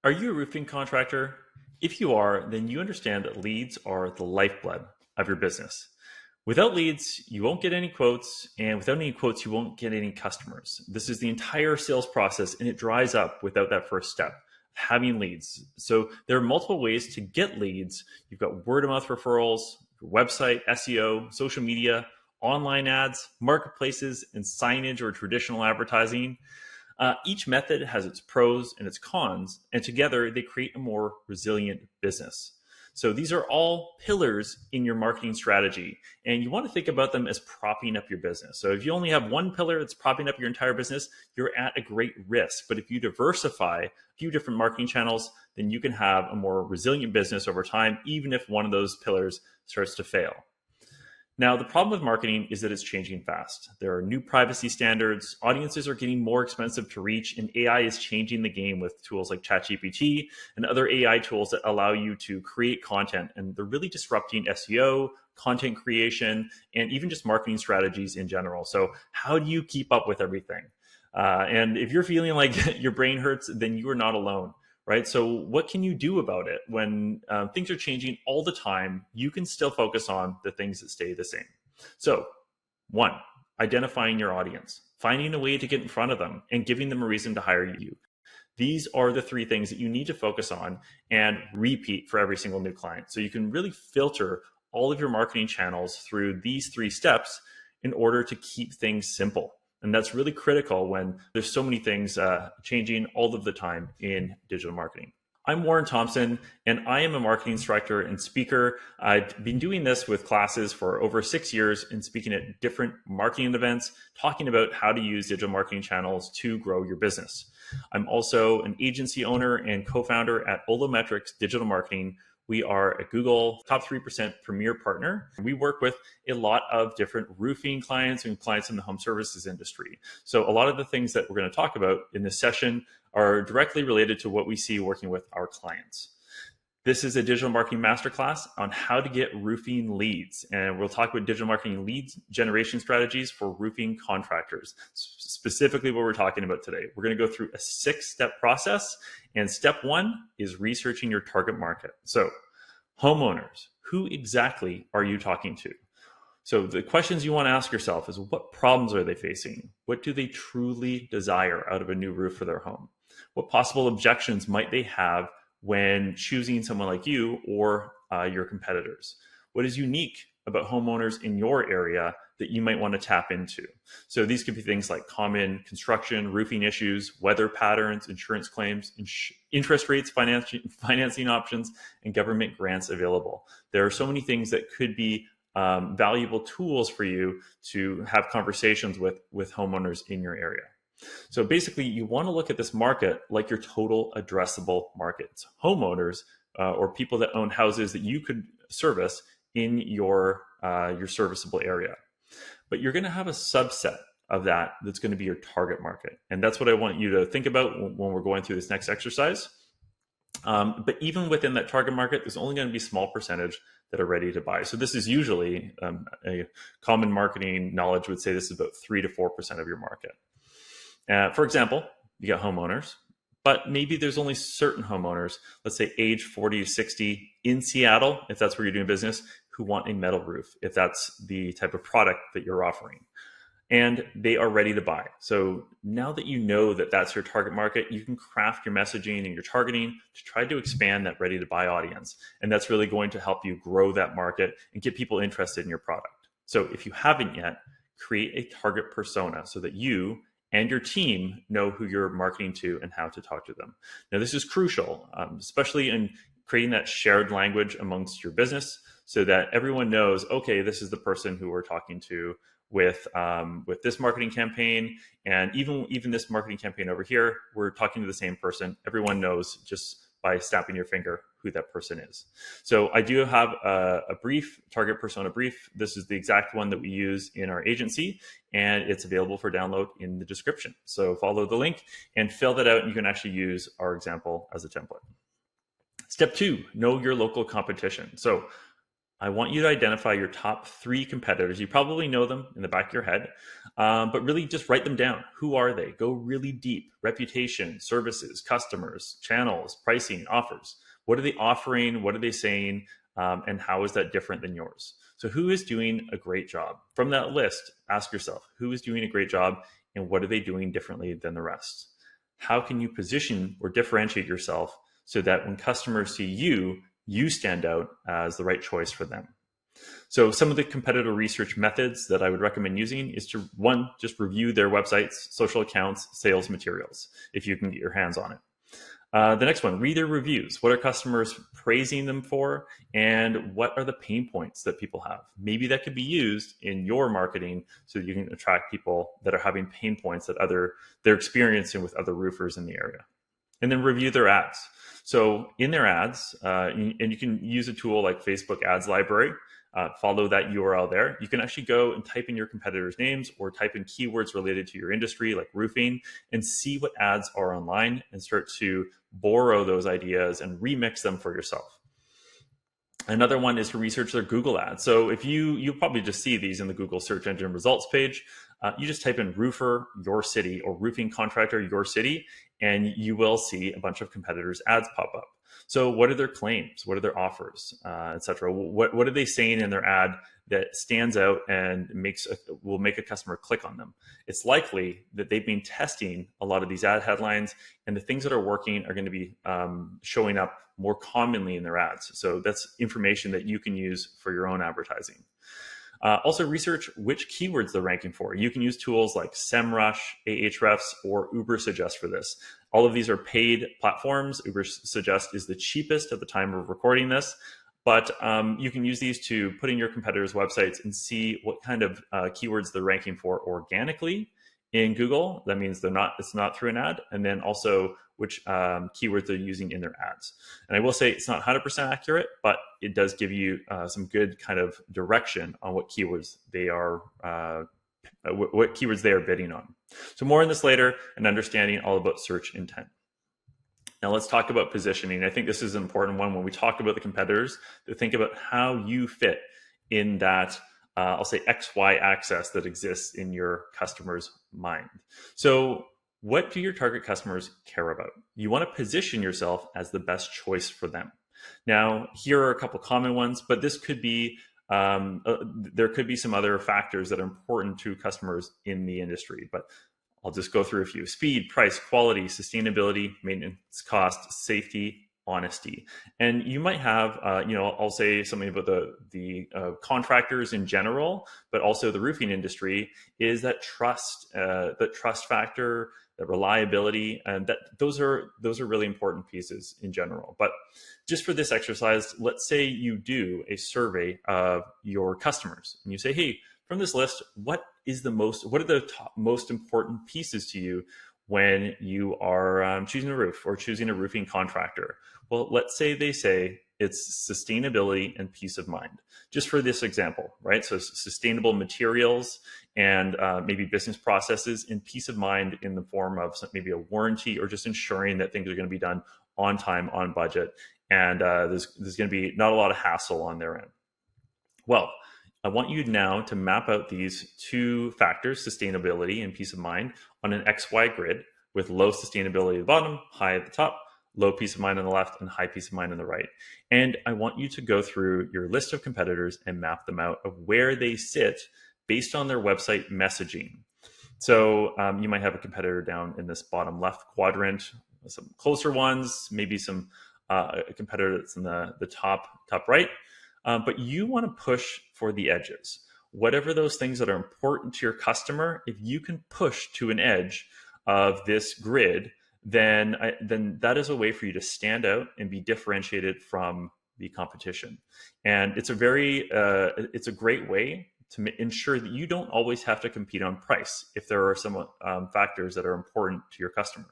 Are you a roofing contractor? If you are, then you understand that leads are the lifeblood of your business. Without leads, you won't get any quotes, and without any quotes, you won't get any customers. This is the entire sales process, and it dries up without that first step, having leads. So there are multiple ways to get leads. You've got word of mouth referrals, your website, SEO, social media, online ads, marketplaces, and signage or traditional advertising. Each method has its pros and its cons, and together they create a more resilient business. So these are all pillars in your marketing strategy, and you want to think about them as propping up your business. So if you only have one pillar that's propping up your entire business, you're at a great risk. But if you diversify a few different marketing channels, then you can have a more resilient business over time, even if one of those pillars starts to fail. Now, the problem with marketing is that it's changing fast. There are new privacy standards, audiences are getting more expensive to reach, and AI is changing the game with tools like ChatGPT and other AI tools that allow you to create content. And they're really disrupting SEO, content creation, and even just marketing strategies in general. So how do you keep up with everything? And if you're feeling like your brain hurts, then you are not alone. Right. So what can you do about it when things are changing all the time? You can still focus on the things that stay the same. So one, identifying your audience, finding a way to get in front of them and giving them a reason to hire you. These are the three things that you need to focus on and repeat for every single new client. So you can really filter all of your marketing channels through these three steps in order to keep things simple. And that's really critical when there's so many things changing all of the time in digital marketing. I'm Warren Thompson, and I am a marketing instructor and speaker. I've been doing this with classes for over 6 years and speaking at different marketing events, talking about how to use digital marketing channels to grow your business. I'm also an agency owner and co-founder at Ollo Digital Marketing. We are a Google top 3% premier partner. We work with a lot of different roofing clients and clients in the home services industry. So a lot of the things that we're going to talk about in this session are directly related to what we see working with our clients. This is a digital marketing masterclass on how to get roofing leads. And we'll talk about digital marketing lead generation strategies for roofing contractors. Specifically what we're talking about today. We're going to go through a 6-step process. And step 1 is researching your target market. So homeowners, who exactly are you talking to? So the questions you want to ask yourself is, what problems are they facing? What do they truly desire out of a new roof for their home? What possible objections might they have when choosing someone like you or your competitors? What is unique about homeowners in your area that you might want to tap into? So these could be things like common construction, roofing issues, weather patterns, insurance claims, interest rates, financing options, and government grants available. There are so many things that could be valuable tools for you to have conversations with homeowners in your area. So basically, you want to look at this market like your total addressable market. It's homeowners or people that own houses that you could service in your serviceable area. But you're going to have a subset of that that's going to be your target market. And that's what I want you to think about when we're going through this next exercise. But even within that target market, there's only going to be a small percentage that are ready to buy. So this is usually a common marketing knowledge would say this is about 3 to 4% of your market. For example, you got homeowners, but maybe there's only certain homeowners, let's say age 40 to 60 in Seattle, if that's where you're doing business, who want a metal roof, if that's the type of product that you're offering. And they are ready to buy. So now that you know that that's your target market, you can craft your messaging and your targeting to try to expand that ready to buy audience. And that's really going to help you grow that market and get people interested in your product. So if you haven't yet, create a target persona so that you and your team know who you're marketing to and how to talk to them. Now, this is crucial, especially in creating that shared language amongst your business so that everyone knows, okay, this is the person who we're talking to with this marketing campaign. And even this marketing campaign over here, we're talking to the same person. Everyone knows just by snapping your finger who that person is. So I do have a brief, target persona brief. This is the exact one that we use in our agency, and it's available for download in the description. So follow the link and fill that out, and you can actually use our example as a template. Step 2, know your local competition. So I want you to identify your top 3 competitors. You probably know them in the back of your head, but really just write them down. Who are they? Go really deep. Reputation, services, customers, channels, pricing, offers. What are they offering? What are they saying? And how is that different than yours? So, who is doing a great job? From that list, ask yourself, who is doing a great job and what are they doing differently than the rest? How can you position or differentiate yourself so that when customers see you, you stand out as the right choice for them? So some of the competitor research methods that I would recommend using is to, one, just review their websites, social accounts, sales materials, if you can get your hands on it. The next one, read their reviews. What are customers praising them for? And what are the pain points that people have? Maybe that could be used in your marketing so that you can attract people that are having pain points that they're experiencing with other roofers in the area. And then review their ads. So in their ads, and you can use a tool like Facebook Ads Library, follow that URL there. You can actually go and type in your competitors' names or type in keywords related to your industry like roofing and see what ads are online and start to borrow those ideas and remix them for yourself. Another one is to research their Google ads. So if you'll probably just see these in the Google search engine results page. You just type in roofer, your city, or roofing contractor, your city, and you will see a bunch of competitors' ads pop up. So what are their claims? What are their offers, etc.? What are they saying in their ad that stands out and will make a customer click on them? It's likely that they've been testing a lot of these ad headlines, and the things that are working are going to be showing up more commonly in their ads. So that's information that you can use for your own advertising. Also research which keywords they're ranking for. You can use tools like SEMrush, Ahrefs, or Ubersuggest for this. All of these are paid platforms. Ubersuggest is the cheapest at the time of recording this, but you can use these to put in your competitors' websites and see what kind of keywords they're ranking for organically in Google. That means it's not through an ad, and then also which keywords they're using in their ads. And I will say it's not 100% accurate, but it does give you some good kind of direction on what keywords they are bidding on. So more on this later, and understanding all about search intent. Now let's talk about positioning. I think this is an important one when we talk about the competitors, to think about how you fit in that I'll say XY axis that exists in your customer's mind. So what do your target customers care about? You want to position yourself as the best choice for them. Now, here are a couple common ones, but this could be there could be some other factors that are important to customers in the industry, but I'll just go through a few. Speed, price, quality, sustainability, maintenance cost, safety, honesty. And you might have, I'll say something about the contractors in general, but also the roofing industry, is that trust factor, the reliability, and that those are really important pieces in general. But just for this exercise, let's say you do a survey of your customers and you say, hey, from this list, what are the most important pieces to you when you are choosing a roof or choosing a roofing contractor? Well, let's say they say it's sustainability and peace of mind. Just for this example, right? So sustainable materials and maybe business processes, and peace of mind in the form of maybe a warranty or just ensuring that things are going to be done on time, on budget, and there's going to be not a lot of hassle on their end. Well, I want you now to map out these 2 factors, sustainability and peace of mind, on an XY grid with low sustainability at the bottom, high at the top, low peace of mind on the left, and high peace of mind on the right. And I want you to go through your list of competitors and map them out of where they sit based on their website messaging. So you might have a competitor down in this bottom left quadrant, some closer ones, maybe some a competitor that's in the top right. But you want to push for the edges. Whatever those things that are important to your customer, if you can push to an edge of this grid, then that is a way for you to stand out and be differentiated from the competition. And it's a great way to ensure that you don't always have to compete on price if there are some factors that are important to your customer.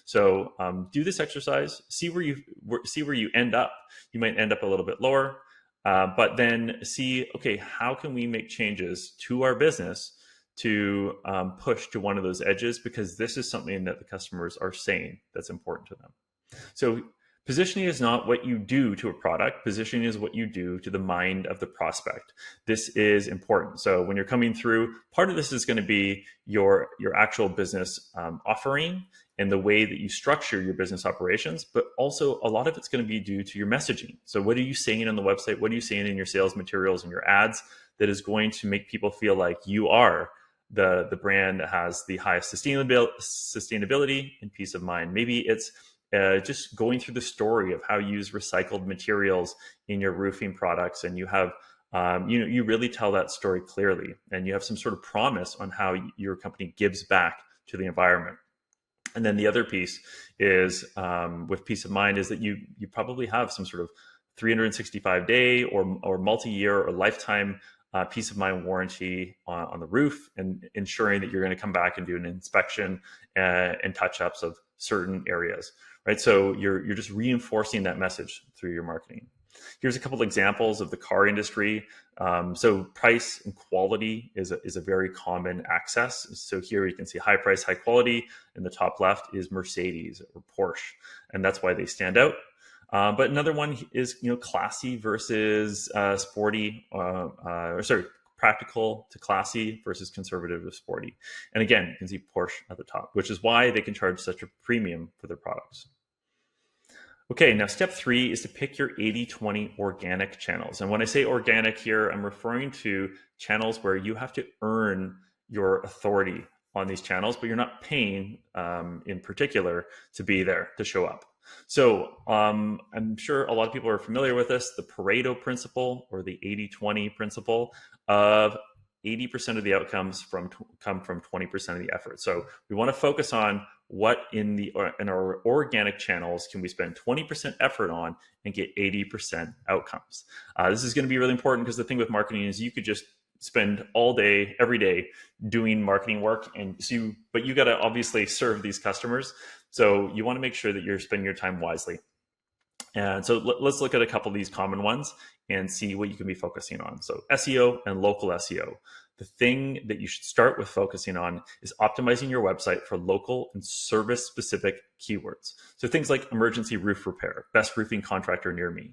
So do this exercise, see where you end up. You might end up a little bit lower, but then see, okay, how can we make changes to our business to push to one of those edges, because this is something that the customers are saying that's important to them. So Positioning is not what you do to a product. Positioning is what you do to the mind of the prospect. This is important. So when you're coming through, part of this is going to be your actual business offering and the way that you structure your business operations, but also a lot of it's going to be due to your messaging. So what are you saying on the website? What are you saying in your sales materials and your ads that is going to make people feel like you are the brand that has the highest sustainability and peace of mind? Maybe it's just going through the story of how you use recycled materials in your roofing products, and you have you really tell that story clearly, and you have some sort of promise on how your company gives back to the environment. And then the other piece is with peace of mind is that you probably have some sort of 365-day or multi-year or lifetime peace of mind warranty on the roof, and ensuring that you're going to come back and do an inspection and touch-ups of certain areas, right? So you're just reinforcing that message through your marketing. Here's a couple of examples of the car industry. So price and quality is a very common access. So here you can see high price, high quality. In the top left is Mercedes or Porsche, and that's why they stand out. But another one is classy versus sporty, practical to classy versus conservative to sporty. And again, you can see Porsche at the top, which is why they can charge such a premium for their products. Okay, now step 3 is to pick your 80-20 organic channels. And when I say organic here, I'm referring to channels where you have to earn your authority on these channels, but you're not paying in particular to be there, to show up. So I'm sure a lot of people are familiar with this, the Pareto principle, or the 80-20 principle of 80% of the outcomes come from 20% of the effort. So we want to focus on what in our organic channels can we spend 20% effort on and get 80% outcomes. This is going to be really important, because the thing with marketing is you could just spend all day, every day doing marketing work, but you got to obviously serve these customers. So you want to make sure that you're spending your time wisely. And so let's look at a couple of these common ones and see what you can be focusing on. So SEO and local SEO. The thing that you should start with focusing on is optimizing your website for local and service-specific keywords. So things like emergency roof repair, best roofing contractor near me.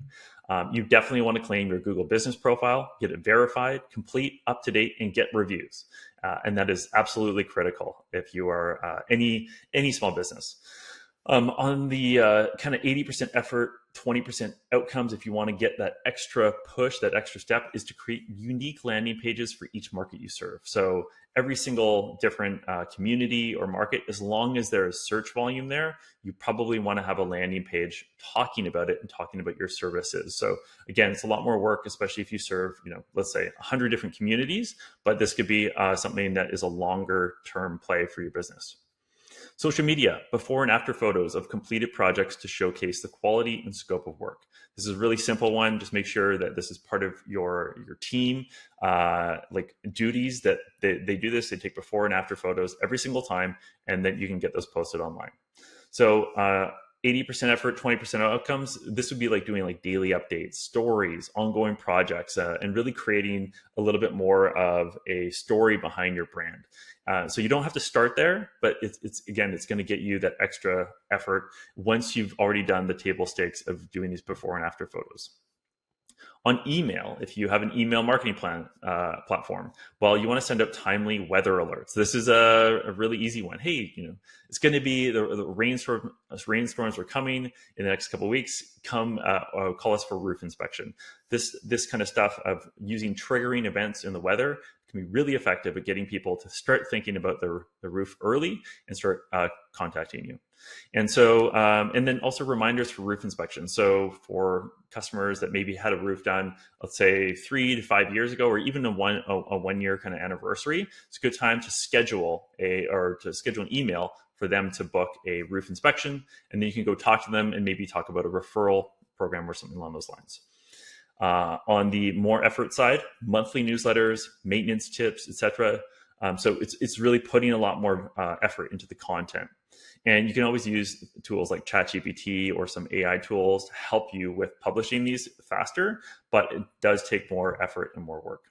You definitely want to claim your Google business profile, get it verified, complete, up-to-date, and get reviews. And that is absolutely critical if you are any small business. On the kind of 80% effort, 20% outcomes, if you want to get that extra push, that extra step, is to create unique landing pages for each market you serve. So every single different community or market, as long as there is search volume there, you probably want to have a landing page talking about it and talking about your services. So again, it's a lot more work, especially if you serve, let's say 100 different communities, but this could be something that is a longer term play for your business. Social media, before and after photos of completed projects to showcase the quality and scope of work. This is a really simple one. Just make sure that this is part of your team, like duties, that they do this. They take before and after photos every single time, and then you can get those posted online. So 80% effort, 20% outcomes. This would be like doing like daily updates, stories, ongoing projects, and really creating a little bit more of a story behind your brand. So you don't have to start there, but it's going to get you that extra effort once you've already done the table stakes of doing these before and after photos. On email, if you have an email marketing platform, well, you want to send out timely weather alerts. This is a really easy one. Hey, it's going to be the rainstorms are coming in the next couple of weeks. Come call us for roof inspection. This kind of stuff of using triggering events in the weather can be really effective at getting people to start thinking about the roof early and start contacting you. And so, and then also reminders for roof inspection. So for customers that maybe had a roof done, let's say 3 to 5 years ago, or even a 1 year kind of anniversary, it's a good time to schedule an email for them to book a roof inspection. And then you can go talk to them and maybe talk about a referral program or something along those lines. On the more effort side, monthly newsletters, maintenance tips, etc. So it's really putting a lot more effort into the content. And you can always use tools like ChatGPT or some AI tools to help you with publishing these faster, but it does take more effort and more work.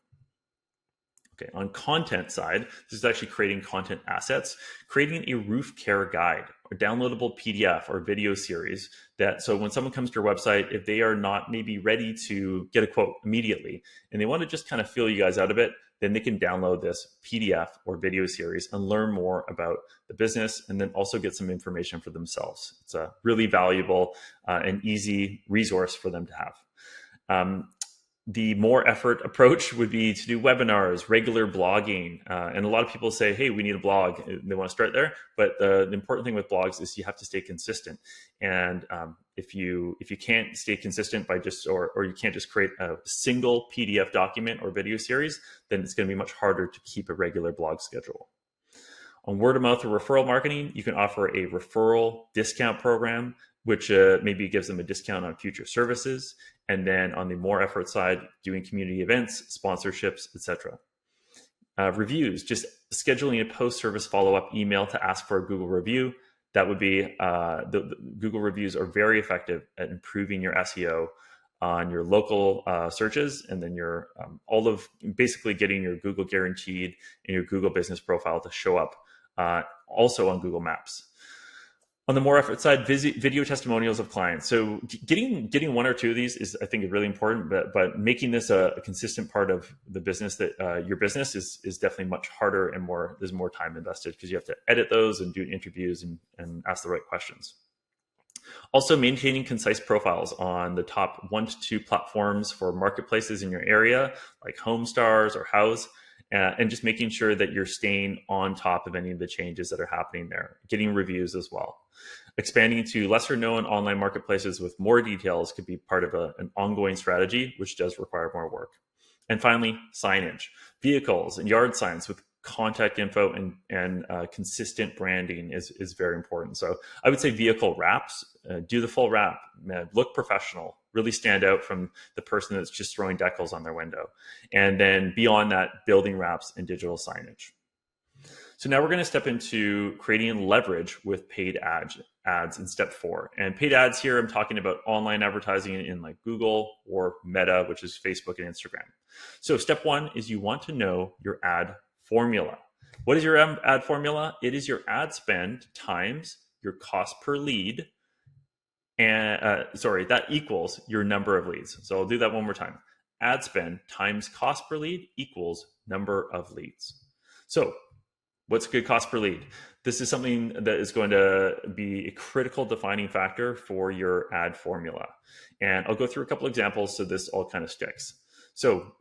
Okay, on content side, this is actually creating content assets, creating a roof care guide or downloadable PDF or video series that, so when someone comes to your website, if they are not maybe ready to get a quote immediately and they want to just kind of feel you guys out of it, then they can download this PDF or video series and learn more about the business and then also get some information for themselves. It's a really valuable and easy resource for them to have. The more effort approach would be to do webinars, regular blogging. And a lot of people say, hey, we need a blog. They want to start there. But the important thing with blogs is you have to stay consistent. And if you can't stay consistent by just, or you can't just create a single PDF document or video series, then it's going to be much harder to keep a regular blog schedule. On word of mouth or referral marketing, you can offer a referral discount program, which maybe gives them a discount on future services. And then on the more effort side, doing community events, sponsorships, etc. Reviews, just scheduling a post-service follow-up email to ask for a Google review. That would be, the Google reviews are very effective at improving your SEO on your local searches, and then your all of basically getting your Google guaranteed and your Google business profile to show up also on Google Maps. On the more effort side, video testimonials of clients. So getting one or two of these is, I think, really important, but making this a consistent part of the business, that your business is definitely much harder and there's more time invested because you have to edit those and do interviews and ask the right questions. Also, maintaining concise profiles on the top 1 to 2 platforms for marketplaces in your area, like Homestars or House, and just making sure that you're staying on top of any of the changes that are happening there, getting reviews as well. Expanding to lesser known online marketplaces with more details could be part of an ongoing strategy, which does require more work. And finally, signage, vehicles and yard signs with contact info and consistent branding is very important. So I would say vehicle wraps, do the full wrap, look professional, really stand out from the person that's just throwing decals on their window. And then beyond that, building wraps and digital signage. So now we're going to step into creating leverage with paid ads in step 4. And paid ads here, I'm talking about online advertising in like Google or Meta, which is Facebook and Instagram. So step 1 is you want to know your ad formula. What is your ad formula? It is your ad spend times your cost per lead. And that equals your number of leads. So I'll do that one more time. Ad spend times cost per lead equals number of leads. So what's a good cost per lead? This is something that is going to be a critical defining factor for your ad formula. And I'll go through a couple examples so this all kind of sticks. So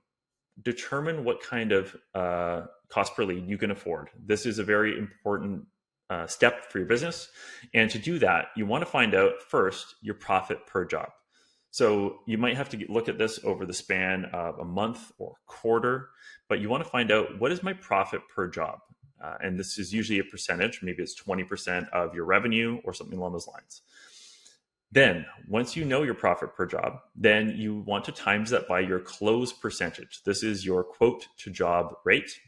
determine what kind of cost per lead you can afford. This is a very important step for your business. And to do that, you want to find out first your profit per job. So you might have to look at this over the span of a month or a quarter, but you want to find out, what is my profit per job? And this is usually a percentage. Maybe it's 20% of your revenue or something along those lines. Then once you know your profit per job, then you want to times that by your close percentage. This is your quote to job rate.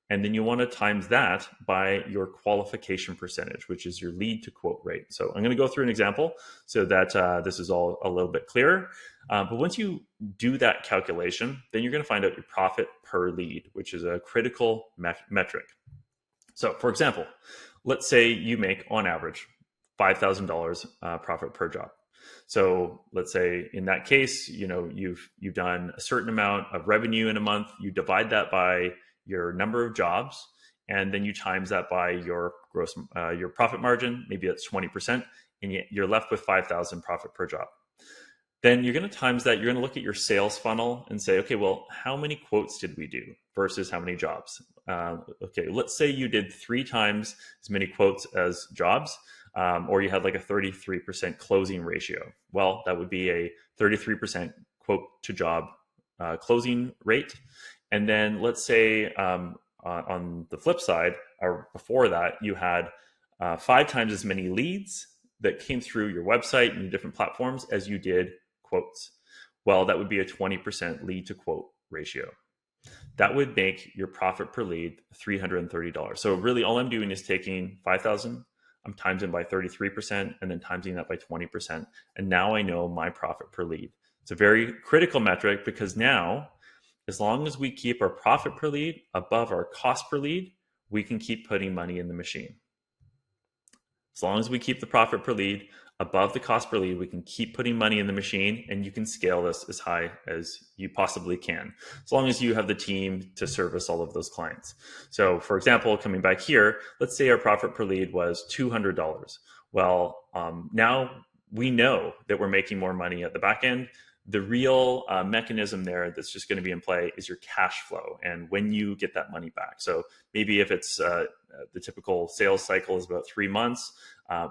And then you want to times that by your qualification percentage, which is your lead to quote rate. So I'm going to go through an example so that this is all a little bit clearer. But once you do that calculation, then you're going to find out your profit per lead, which is a critical metric. So for example, let's say you make on average $5,000 profit per job. So let's say in that case, you've done a certain amount of revenue in a month. You divide that by your number of jobs, and then you times that by your your profit margin. Maybe that's 20%, and you're left with 5,000 profit per job. Then you're going to times that. You're going to look at your sales funnel and say, okay, well, how many quotes did we do versus how many jobs? Okay, let's say you did 3 times as many quotes as jobs, or you had like a 33% closing ratio. Well, that would be a 33% quote to job closing rate. And then let's say on the flip side, or before that, you had 5 times as many leads that came through your website and different platforms as you did quotes. Well, that would be a 20% lead to quote ratio. That would make your profit per lead $330. So really all I'm doing is taking 5,000, I'm timesing by 33%, and then timesing that by 20%. And now I know my profit per lead. It's a very critical metric because now, as long as we keep our profit per lead above our cost per lead, we can keep putting money in the machine. As long as we keep the profit per lead above the cost per lead, we can keep putting money in the machine, and you can scale this as high as you possibly can, as long as you have the team to service all of those clients. So for example, coming back here, let's say our profit per lead was $200. Well, now we know that we're making more money at the back end. The real mechanism there that's just going to be in play is your cash flow and when you get that money back. So maybe if it's the typical sales cycle is about 3 months,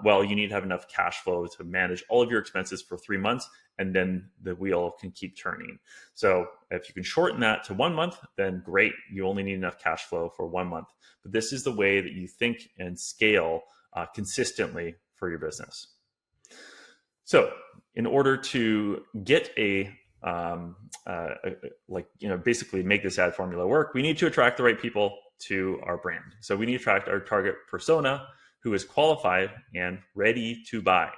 well, you need to have enough cash flow to manage all of your expenses for 3 months, and then the wheel can keep turning. So if you can shorten that to 1 month, then great. You only need enough cash flow for 1 month. But this is the way that you think and scale consistently for your business. So in order to get basically make this ad formula work, we need to attract the right people to our brand. So we need to attract our target persona who is qualified and ready to buy.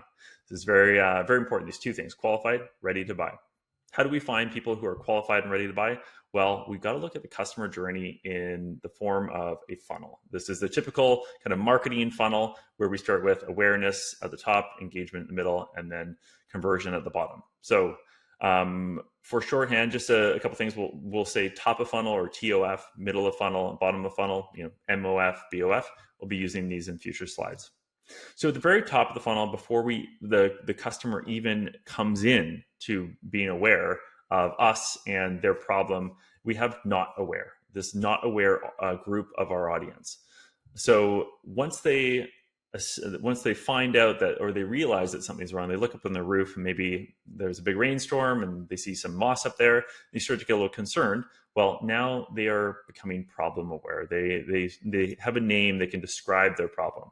This is very important. These two things: qualified, ready to buy. How do we find people who are qualified and ready to buy? Well, we've got to look at the customer journey in the form of a funnel. This is the typical kind of marketing funnel where we start with awareness at the top, engagement in the middle, and then conversion at the bottom. So for shorthand, just a couple things, we'll say top of funnel or TOF, middle of funnel, bottom of funnel, MOF, BOF. We'll be using these in future slides. So at the very top of the funnel, before the customer even comes in to being aware of us and their problem, we have not aware, this not aware group of our audience. So once they find out that, or they realize that something's wrong, they look up on the roof and maybe there's a big rainstorm and they see some moss up there, they start to get a little concerned. Well, now they are becoming problem aware. They have a name, they can describe their problem.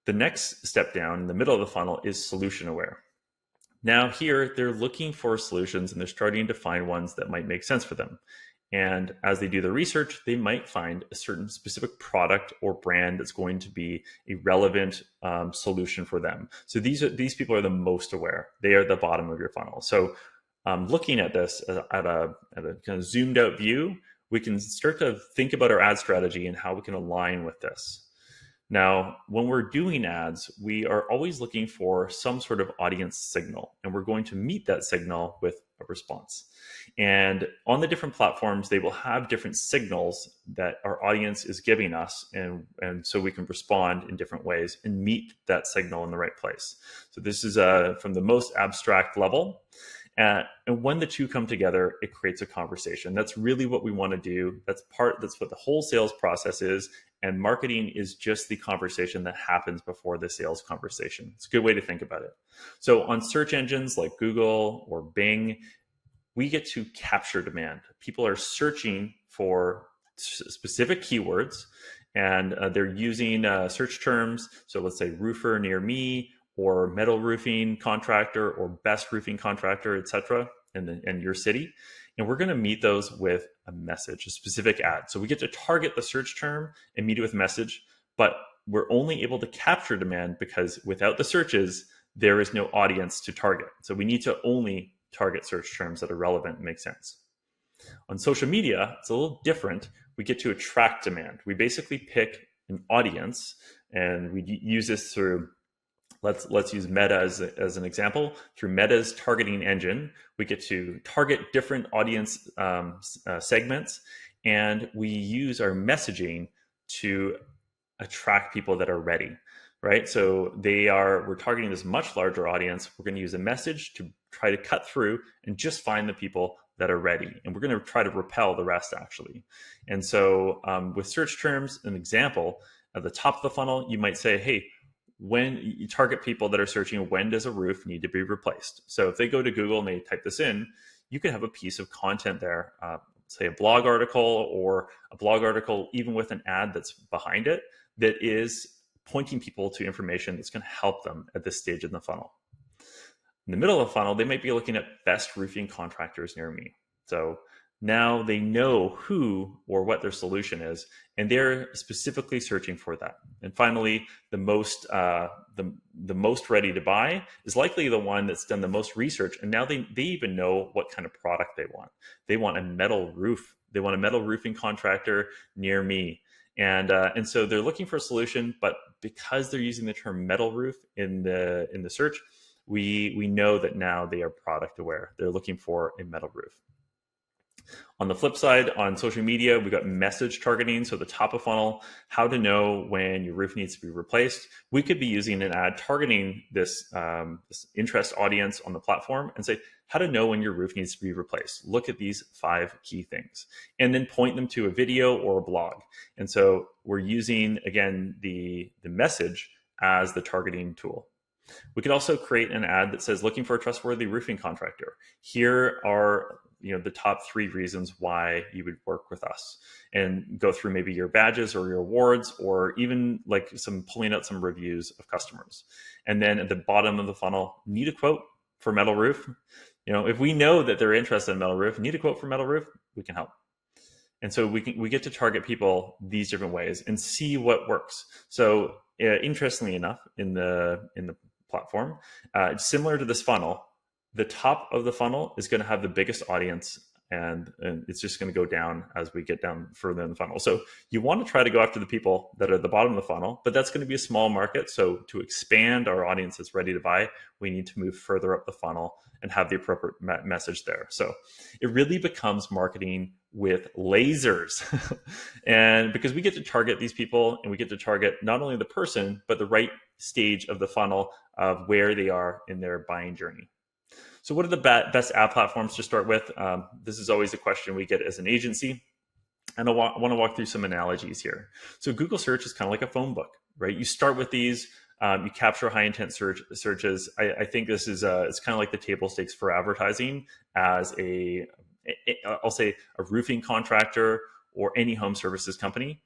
The next step down in the middle of the funnel is solution aware. Now here, they're looking for solutions and they're starting to find ones that might make sense for them. And as they do the research, they might find a certain specific product or brand that's going to be a relevant solution for them. So these people are the most aware. They are the bottom of your funnel. So looking at this at a kind of zoomed out view, we can start to think about our ad strategy and how we can align with this. Now, when we're doing ads, we are always looking for some sort of audience signal, and we're going to meet that signal with a response. And on the different platforms, they will have different signals that our audience is giving us, and so we can respond in different ways and meet that signal in the right place. So this is from the most abstract level. And when the two come together, it creates a conversation. That's really what we want to do. That's what the whole sales process is. And marketing is just the conversation that happens before the sales conversation. It's a good way to think about it. So on search engines like Google or Bing, we get to capture demand. People are searching for specific keywords, and they're using search terms. So let's say roofer near me, or metal roofing contractor, or best roofing contractor, etc., in your city. And we're going to meet those with a message, a specific ad. So we get to target the search term and meet it with a message, but we're only able to capture demand because without the searches, there is no audience to target. So we need to only target search terms that are relevant and make sense. On social media, it's a little different. We get to attract demand. We basically pick an audience, and we use this through, let's use Meta as an example. Through Meta's targeting engine, we get to target different audience segments, and we use our messaging to attract people that are ready, right? So we're targeting this much larger audience. We're going to use a message to try to cut through and just find the people that are ready. And we're going to try to repel the rest, actually. And so with search terms, an example, at the top of the funnel, you might say, hey, when you target people that are searching, when does a roof need to be replaced? So if they go to Google and they type this in, you can have a piece of content there, say a blog article, or a blog article even with an ad that's behind it, that is pointing people to information that's going to help them at this stage in the funnel. In the middle of the funnel, they might be looking at best roofing contractors near me. So Now they know who or what their solution is, and they're specifically searching for that. And finally, the most ready to buy is likely the one that's done the most research, and now they even know what kind of product they want. They want a metal roof. They want a metal roofing contractor near me. And so they're looking for a solution, but because they're using the term metal roof in the search, we know that now they are product aware. They're looking for a metal roof. On the flip side, on social media, we've got message targeting. So the top of funnel, how to know when your roof needs to be replaced. We could be using an ad targeting this interest audience on the platform and say, how to know when your roof needs to be replaced. Look at these 5 key things, and then point them to a video or a blog. And so we're using, again, the message as the targeting tool. We could also create an ad that says, looking for a trustworthy roofing contractor. Here are the top 3 reasons why you would work with us, and go through maybe your badges or your awards, or even like pulling out some reviews of customers. And then at the bottom of the funnel, need a quote for metal roof. If we know that they're interested in metal roof, need a quote for metal roof, we can help. And so we get to target people these different ways and see what works. So interestingly enough, in the platform, similar to this funnel, the top of the funnel is going to have the biggest audience, and it's just going to go down as we get down further in the funnel. So you want to try to go after the people that are at the bottom of the funnel, but that's going to be a small market. So to expand our audience that's ready to buy, we need to move further up the funnel and have the appropriate message there. So it really becomes marketing with lasers. And because we get to target these people, and we get to target not only the person, but the right stage of the funnel of where they are in their buying journey. So what are the best ad platforms to start with? This is always a question we get as an agency. And I want to walk through some analogies here. So Google search is kind of like a phone book, right? You start with these, you capture high intent searches. I think this is it's kind of like the table stakes for advertising as I'll say a roofing contractor or any home services company.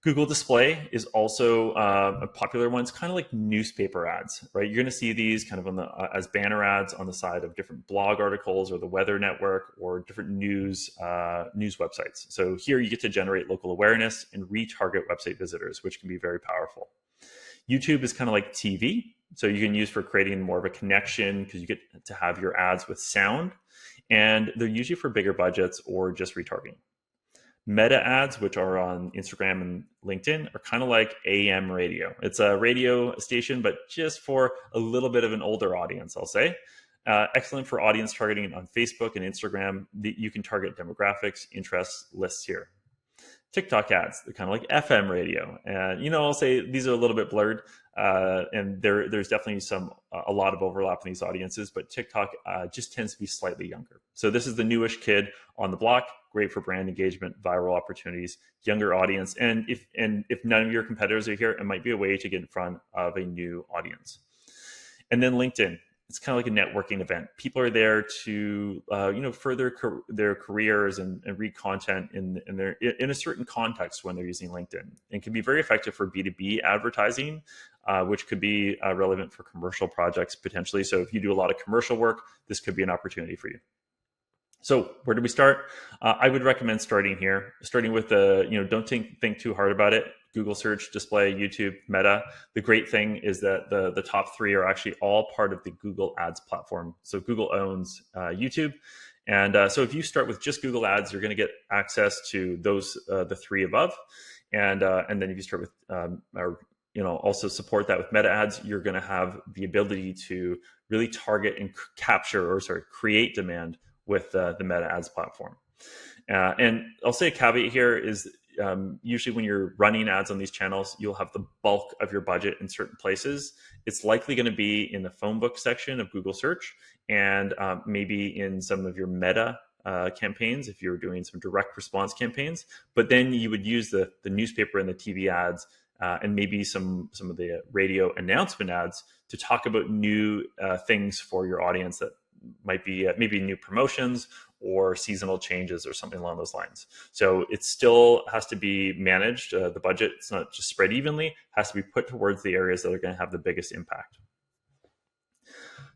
Google Display is also a popular one. It's kind of like newspaper ads, right? You're going to see these kind of as banner ads on the side of different blog articles or the Weather Network or different news websites. So here you get to generate local awareness and retarget website visitors, which can be very powerful. YouTube is kind of like TV. So you can use for creating more of a connection because you get to have your ads with sound, and they're usually for bigger budgets or just retargeting. Meta ads, which are on Instagram and LinkedIn, are kind of like AM radio. It's a radio station, but just for a little bit of an older audience, I'll say. Excellent for audience targeting on Facebook and Instagram. You can target demographics, interests, lists here. TikTok ads, they're kind of like FM radio. And, I'll say these are a little bit blurred, and there's definitely a lot of overlap in these audiences, but TikTok just tends to be slightly younger. So this is the newish kid on the block, great for brand engagement, viral opportunities, younger audience. And if none of your competitors are here, it might be a way to get in front of a new audience. And then LinkedIn. It's kind of like a networking event. People are there to, further their careers and read content in a certain context when they're using LinkedIn, and can be very effective for B2B advertising, which could be relevant for commercial projects potentially. So if you do a lot of commercial work, this could be an opportunity for you. So where do we start? I would recommend starting here, starting with don't think too hard about it. Google search, display, YouTube, Meta. The great thing is that the top 3 are actually all part of the Google Ads platform. So Google owns YouTube. And so if you start with just Google Ads, you're going to get access to those, the 3 above. And then if you start with, also support that with Meta ads, you're going to have the ability to really target and create demand with the Meta ads platform. And I'll say a caveat here is usually when you're running ads on these channels, you'll have the bulk of your budget in certain places. It's likely going to be in the phone book section of Google search, and maybe in some of your Meta campaigns if you're doing some direct response campaigns. But then you would use the newspaper and the TV ads and maybe some of the radio announcement ads to talk about new things for your audience that might be maybe new promotions or seasonal changes or something along those lines. So it still has to be managed. The budget, it's not just spread evenly, has to be put towards the areas that are going to have the biggest impact.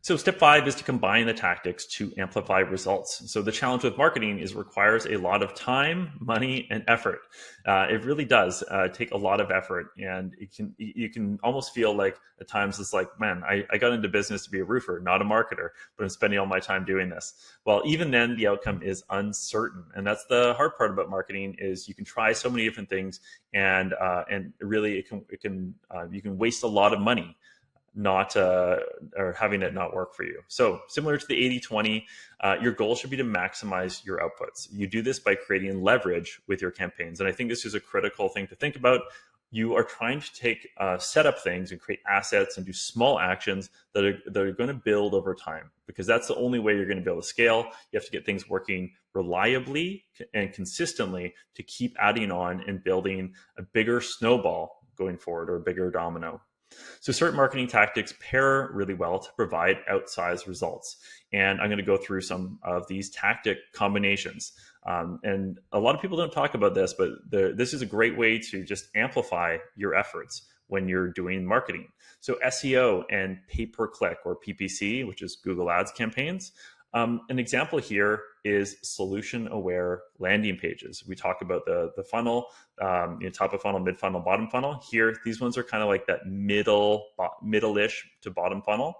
So step 5 is to combine the tactics to amplify results. So the challenge with marketing is requires a lot of time, money, and effort. It really does take a lot of effort, and you can almost feel like at times it's like, man, I got into business to be a roofer, not a marketer, but I'm spending all my time doing this. Well, even then, the outcome is uncertain, and that's the hard part about marketing is you can try so many different things, and really you can waste a lot of money not or having it not work for you. So similar to the 80-20, your goal should be to maximize your outputs. You do this by creating leverage with your campaigns. And I think this is a critical thing to think about. You are trying to take set up things and create assets and do small actions that are going to build over time, because that's the only way you're going to be able to scale. You have to get things working reliably and consistently to keep adding on and building a bigger snowball going forward, or a bigger domino. So certain marketing tactics pair really well to provide outsized results. And I'm going to go through some of these tactic combinations. And a lot of people don't talk about this, but this is a great way to just amplify your efforts when you're doing marketing. So SEO and pay-per-click, or PPC, which is Google Ads campaigns. An example here is solution-aware landing pages. We talk about the funnel, top of funnel, mid funnel, bottom funnel. Here, these ones are kind of like that middle-ish to bottom funnel.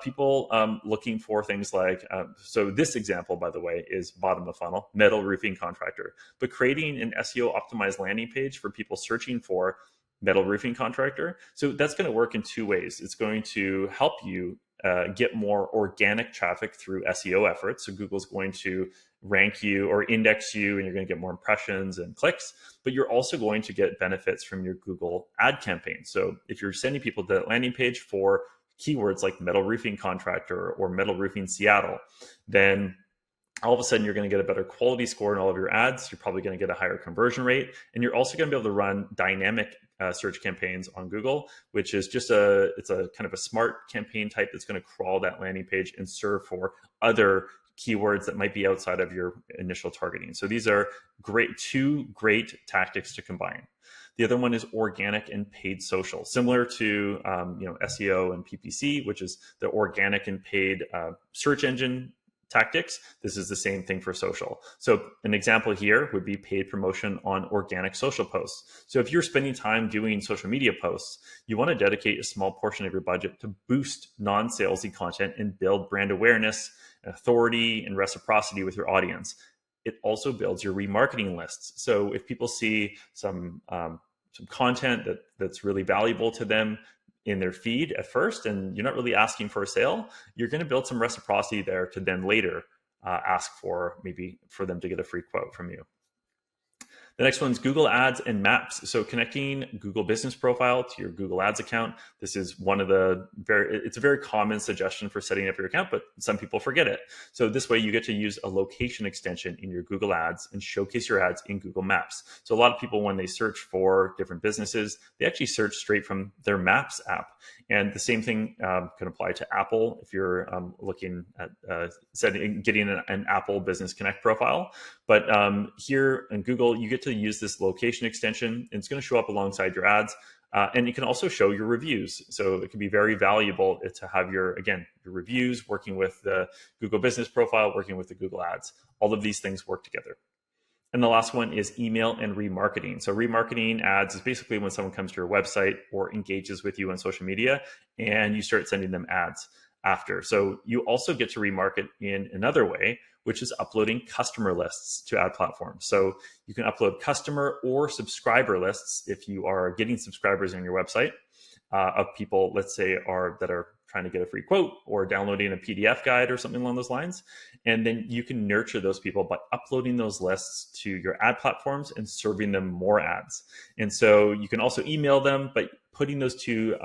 People looking for things like, so this example, by the way, is bottom of funnel, metal roofing contractor. But creating an SEO optimized landing page for people searching for metal roofing contractor. So that's going to work in two ways. It's going to help you get more organic traffic through SEO efforts. So Google's going to rank you or index you, and you're going to get more impressions and clicks, but you're also going to get benefits from your Google ad campaign. So if you're sending people to that landing page for keywords like metal roofing contractor or metal roofing Seattle, then all of a sudden you're going to get a better quality score in all of your ads. You're probably going to get a higher conversion rate, and you're also going to be able to run dynamic search campaigns on Google, which is just it's a kind of a smart campaign type that's going to crawl that landing page and serve for other keywords that might be outside of your initial targeting. So these are two great tactics to combine. The other one is organic and paid social, similar to SEO and PPC, which is the organic and paid search engine tactics. This is the same thing for social. So an example here would be paid promotion on organic social posts. So if you're spending time doing social media posts, you want to dedicate a small portion of your budget to boost non-salesy content and build brand awareness, authority, and reciprocity with your audience. It also builds your remarketing lists. So if people see some content that's really valuable to them in their feed at first, and you're not really asking for a sale, you're going to build some reciprocity there to then later ask for them to get a free quote from you. The next one's Google Ads and Maps. So connecting Google Business Profile to your Google Ads account. This is one of it's a very common suggestion for setting up your account, but some people forget it. So this way you get to use a location extension in your Google Ads and showcase your ads in Google Maps. So a lot of people, when they search for different businesses, they actually search straight from their Maps app. And the same thing can apply to Apple if you're looking at getting an Apple Business Connect profile. But here in Google, you get to use this location extension, and it's going to show up alongside your ads. And you can also show your reviews. So it can be very valuable to have your reviews working with the Google Business Profile, working with the Google Ads. All of these things work together. And the last one is email and remarketing. So remarketing ads is basically when someone comes to your website or engages with you on social media and you start sending them ads after. So you also get to remarket in another way, which is uploading customer lists to ad platforms. So you can upload customer or subscriber lists if you are getting subscribers on your website of people, let's say, that are trying to get a free quote or downloading a PDF guide or something along those lines. And then you can nurture those people by uploading those lists to your ad platforms and serving them more ads. And so you can also email them, but putting those two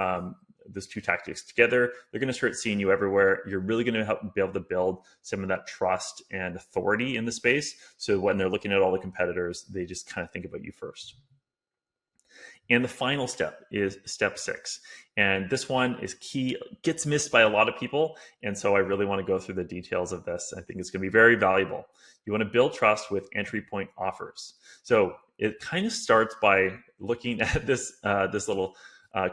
tactics together, they're going to start seeing you everywhere. You're really going to be able to build some of that trust and authority in the space. So when they're looking at all the competitors, they just kind of think about you first. And the final step is step 6. And this one is key, gets missed by a lot of people. And so I really want to go through the details of this. I think it's going to be very valuable. You want to build trust with entry point offers. So it kind of starts by looking at this little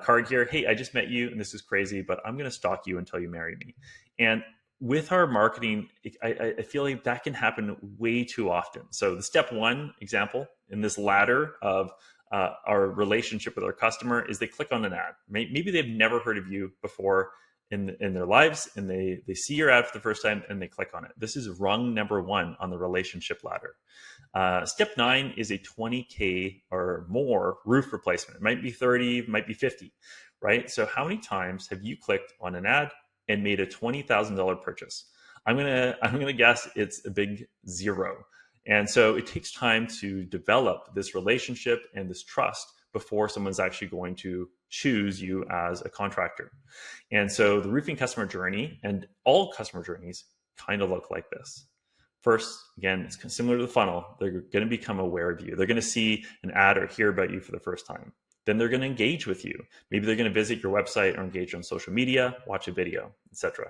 card here. Hey, I just met you and this is crazy, but I'm going to stalk you until you marry me. And with our marketing, I feel like that can happen way too often. So the step one example in this ladder of our relationship with our customer is they click on an ad. Maybe they've never heard of you before in their lives, and they see your ad for the first time and they click on it. This is rung number one on the relationship ladder. Step 9 is a 20K or more roof replacement. It might be 30, might be 50, right? So how many times have you clicked on an ad and made a $20,000 purchase? I'm gonna guess it's a big zero. And so it takes time to develop this relationship and this trust before someone's actually going to choose you as a contractor. And so the roofing customer journey, and all customer journeys, kind of look like this. First, again, it's similar to the funnel. They're going to become aware of you. They're going to see an ad or hear about you for the first time. Then they're going to engage with you. Maybe they're going to visit your website or engage on social media, watch a video, etc.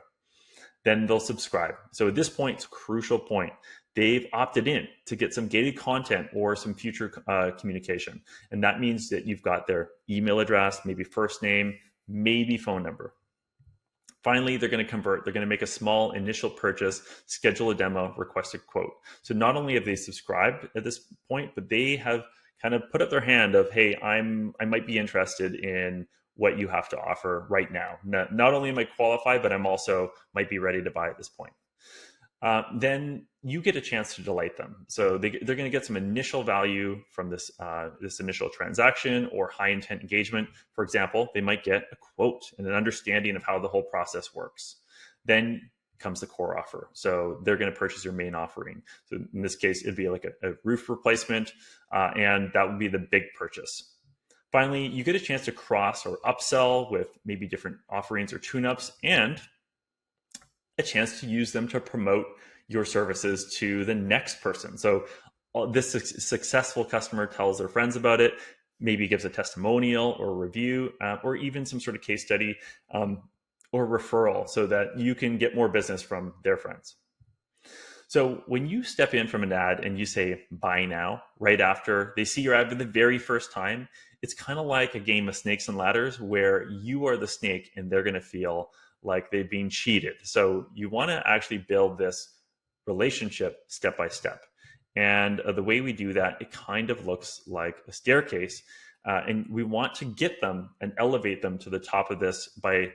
Then they'll subscribe. So at this point, it's a crucial point. They've opted in to get some gated content or some future communication. And that means that you've got their email address, maybe first name, maybe phone number. Finally, they're going to convert. They're going to make a small initial purchase, schedule a demo, request a quote. So not only have they subscribed at this point, but they have kind of put up their hand of, hey, I might be interested in what you have to offer right now. Not only am I qualified, but I'm also might be ready to buy at this point. Then you get a chance to delight them. So they're going to get some initial value from this initial transaction or high intent engagement. For example, they might get a quote and an understanding of how the whole process works. Then comes the core offer. So they're going to purchase your main offering. So in this case, it'd be like a roof replacement, and that would be the big purchase. Finally, you get a chance to cross or upsell with maybe different offerings or tune-ups, and a chance to use them to promote your services to the next person. So this successful customer tells their friends about it, maybe gives a testimonial or a review, or even some sort of case study or referral so that you can get more business from their friends. So when you step in from an ad and you say, buy now, right after they see your ad for the very first time, it's kind of like a game of snakes and ladders where you are the snake and they're going to feel like they've been cheated. So you want to actually build this relationship step by step. And the way we do that, it kind of looks like a staircase. And we want to get them and elevate them to the top of this by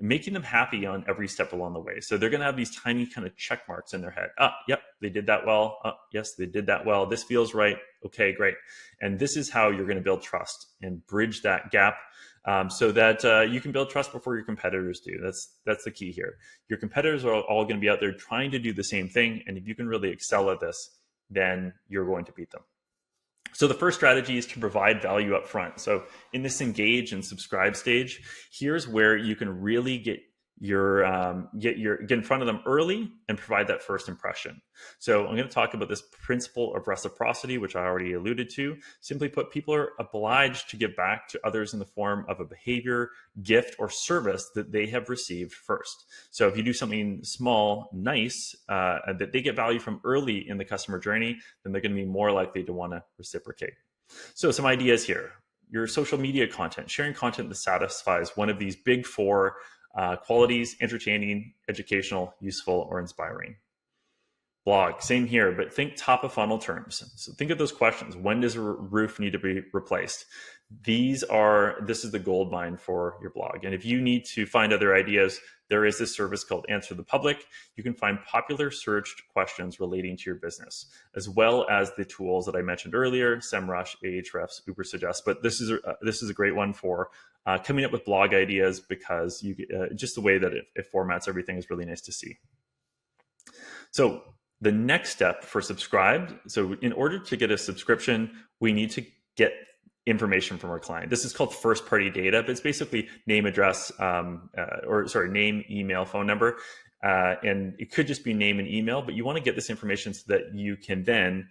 making them happy on every step along the way. So they're going to have these tiny kind of check marks in their head. Yep, they did that well. Yes, they did that well. This feels right. Okay, great. And this is how you're going to build trust and bridge that gap so that you can build trust before your competitors do. That's the key here. Your competitors are all going to be out there trying to do the same thing. And if you can really excel at this, then you're going to beat them. So the first strategy is to provide value up front. So in this engage and subscribe stage, here's where you can really get in front of them early and provide that first impression. So I'm going to talk about this principle of reciprocity, which I already alluded to. Simply put, people are obliged to give back to others in the form of a behavior, gift, or service that they have received first. So if you do something small, nice, that they get value from early in the customer journey, then they're going to be more likely to want to reciprocate. So some ideas here. Your social media content, sharing content that satisfies one of these big four qualities: entertaining, educational, useful, or inspiring. Blog, same here, but think top of funnel terms. So think of those questions. When does a roof need to be replaced? This is the gold mine for your blog. And if you need to find other ideas, there is this service called Answer the Public. You can find popular searched questions relating to your business, as well as the tools that I mentioned earlier: SEMrush, Ahrefs, Ubersuggest. But this is a great one for coming up with blog ideas, because just the way that it formats everything is really nice to see. So the next step for subscribed. So in order to get a subscription, we need to get information from our client. This is called first party data, but it's basically name, address, name, email, phone number. And it could just be name and email, but you want to get this information so that you can then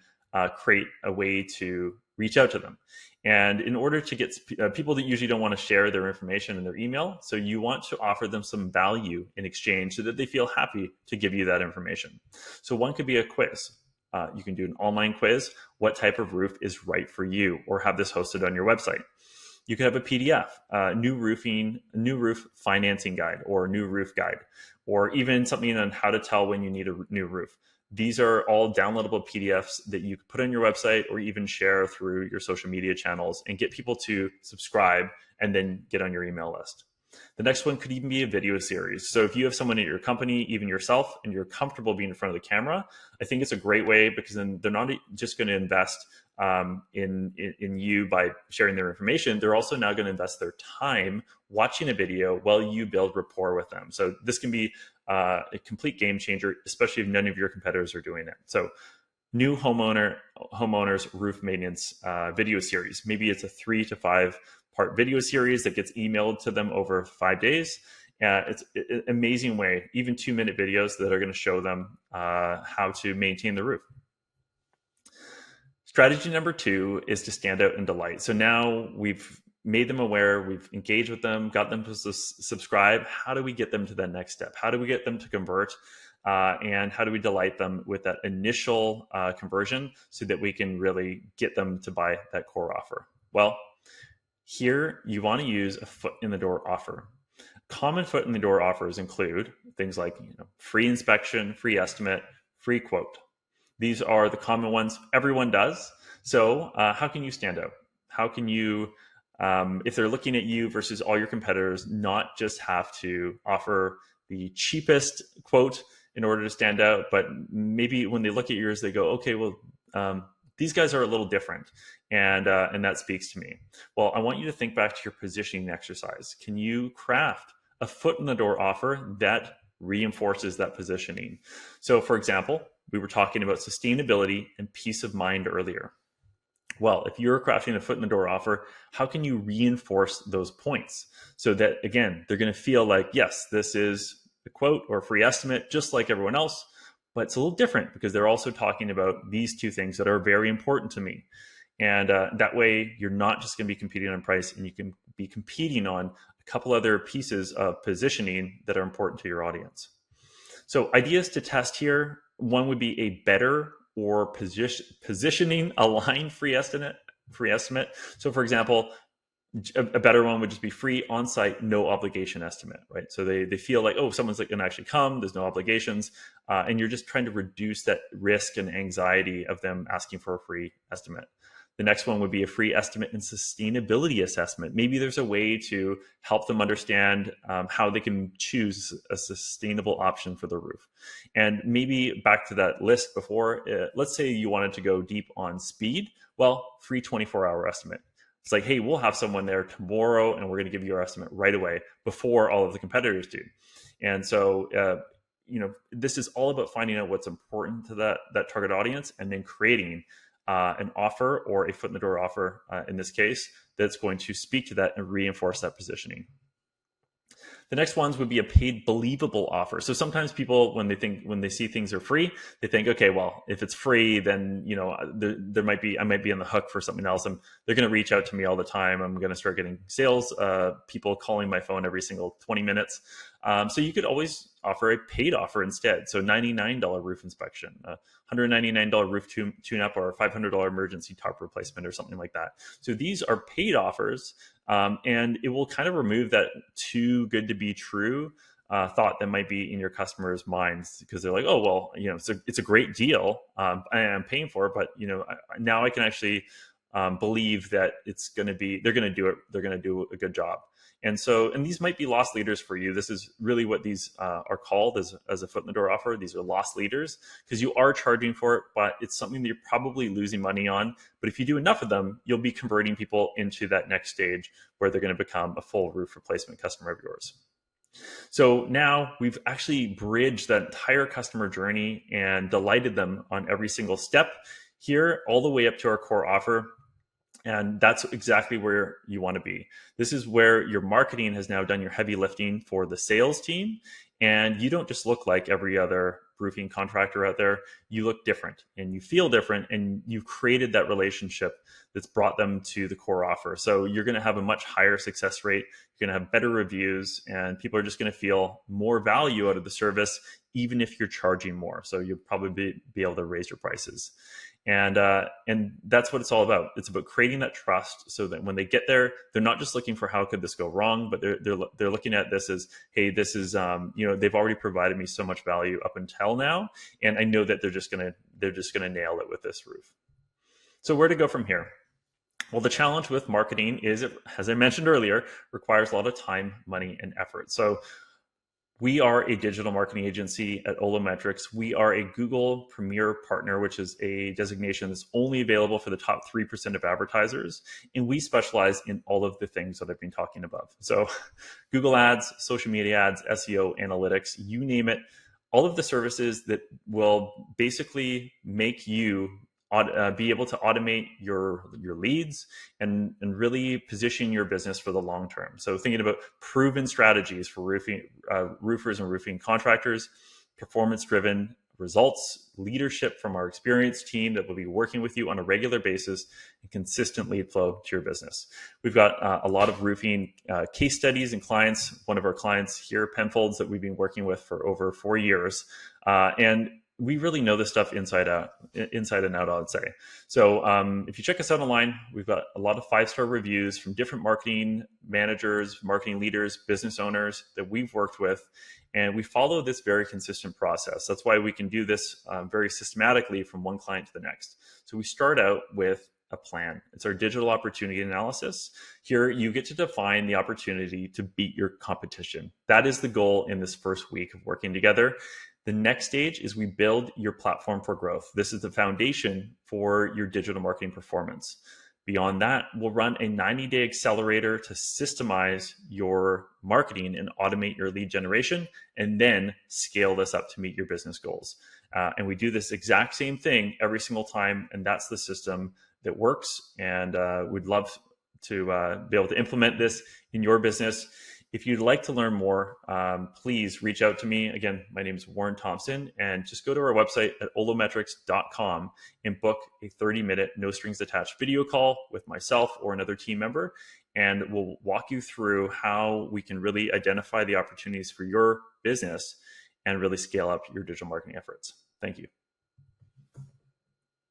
create a way to reach out to them. And in order to get people that usually don't want to share their information in their email, so you want to offer them some value in exchange so that they feel happy to give you that information. So one could be a quiz. You can do an online quiz. What type of roof is right for you? Or have this hosted on your website. You could have a PDF, new roof financing guide, or new roof guide, or even something on how to tell when you need a new roof. These are all downloadable PDFs that you can put on your website or even share through your social media channels and get people to subscribe and then get on your email list. The next one could even be a video series. So if you have someone at your company, even yourself, and you're comfortable being in front of the camera, I think it's a great way, because then they're not just going to invest in you by sharing their information. They're also now going to invest their time watching a video while you build rapport with them. So this can be a complete game changer, especially if none of your competitors are doing it. So new homeowners roof maintenance video series. Maybe it's a 3 to 5 part video series that gets emailed to them over 5 days. It's an amazing way, even 2-minute videos that are going to show them how to maintain the roof. Strategy number 2 is to stand out and delight. So now we've made them aware, we've engaged with them, got them to subscribe. How do we get them to that next step? How do we get them to convert? And how do we delight them with that initial conversion so that we can really get them to buy that core offer? Well, here you want to use a foot in the door offer. Common foot in the door offers include things like free inspection, free estimate, free quote. These are the common ones everyone does. So how can you stand out? How can you, if they're looking at you versus all your competitors, not just have to offer the cheapest quote in order to stand out, but maybe when they look at yours, they go, okay, well, these guys are a little different, and that speaks to me. Well, I want you to think back to your positioning exercise. Can you craft a foot in the door offer that reinforces that positioning? So for example, we were talking about sustainability and peace of mind earlier. Well, if you're crafting a foot in the door offer, how can you reinforce those points so that, again, they're going to feel like, yes, this is a quote or a free estimate, just like everyone else, but it's a little different because they're also talking about these 2 things that are very important to me. And that way, you're not just going to be competing on price, and you can be competing on a couple other pieces of positioning that are important to your audience. So ideas to test here, one would be a better or positioning aligned free estimate. So for example, a better one would just be free on-site, no obligation estimate, right? So they feel like, oh, someone's going to actually come, there's no obligations, and you're just trying to reduce that risk and anxiety of them asking for a free estimate. The next one would be a free estimate and sustainability assessment. Maybe there's a way to help them understand how they can choose a sustainable option for the roof. And maybe back to that list before, let's say you wanted to go deep on speed. Well, free 24-hour estimate. It's like, hey, we'll have someone there tomorrow and we're going to give you our estimate right away before all of the competitors do. And so, this is all about finding out what's important to that target audience and then creating an offer, or a foot in the door offer in this case, that's going to speak to that and reinforce that positioning. The next ones would be a paid believable offer. So sometimes people, when they see things are free, they think, okay, well, if it's free, then I might be on the hook for something else, and they're going to reach out to me all the time. I'm going to start getting sales people calling my phone every single 20 minutes. So you could always offer a paid offer instead. So $99 roof inspection, $199 roof tune-up, or $500 emergency tarp replacement, or something like that. So these are paid offers, and it will kind of remove that too good to be true thought that might be in your customers' minds, because they're like, oh, well, it's a great deal. I'm paying for it, but now I can actually believe that they're going to do it. They're going to do a good job. And these might be loss leaders for you. This is really what these are called as a foot in the door offer. These are loss leaders because you are charging for it, but it's something that you're probably losing money on. But if you do enough of them, you'll be converting people into that next stage where they're going to become a full roof replacement customer of yours. So now we've actually bridged that entire customer journey and delighted them on every single step here, all the way up to our core offer. And that's exactly where you want to be. This is where your marketing has now done your heavy lifting for the sales team. And you don't just look like every other roofing contractor out there. You look different and you feel different, and you've created that relationship that's brought them to the core offer. So you're going to have a much higher success rate. You're going to have better reviews, and people are just going to feel more value out of the service, even if you're charging more. So you'll probably be able to raise your prices. And that's what it's all about. It's about creating that trust so that when they get there, they're not just looking for how could this go wrong, but they're looking at this as, hey, this is they've already provided me so much value up until now, and I know that they're just gonna nail it with this roof. So where to go from here? Well, the challenge with marketing is, as I mentioned earlier, requires a lot of time, money, and effort. So we are a digital marketing agency at Ollo Metrics. We are a Google Premier Partner, which is a designation that's only available for the top 3% of advertisers. And we specialize in all of the things that I've been talking about. So Google Ads, social media ads, SEO, analytics, you name it, all of the services that will basically make you be able to automate your leads and really position your business for the long term. So thinking about proven strategies for roofers and roofing contractors, performance-driven results, leadership from our experienced team that will be working with you on a regular basis, and consistent lead flow to your business. We've got a lot of roofing case studies and clients. One of our clients here, Penfolds, that we've been working with for over 4 years. And we really know this stuff inside and out, I would say. So if you check us out online, we've got a lot of 5-star reviews from different marketing managers, marketing leaders, business owners that we've worked with. And we follow this very consistent process. That's why we can do this very systematically from one client to the next. So we start out with a plan. It's our digital opportunity analysis. Here, you get to define the opportunity to beat your competition. That is the goal in this first week of working together. The next stage is we build your platform for growth. This is the foundation for your digital marketing performance. Beyond that, we'll run a 90-day accelerator to systemize your marketing and automate your lead generation, and then scale this up to meet your business goals. And we do this exact same thing every single time, and that's the system that works. And we'd love to be able to implement this in your business. If you'd like to learn more, please reach out to me. Again, my name is Warren Thompson, and just go to our website at ollometrics.com and book a 30-minute, no strings attached video call with myself or another team member. And we'll walk you through how we can really identify the opportunities for your business and really scale up your digital marketing efforts. Thank you.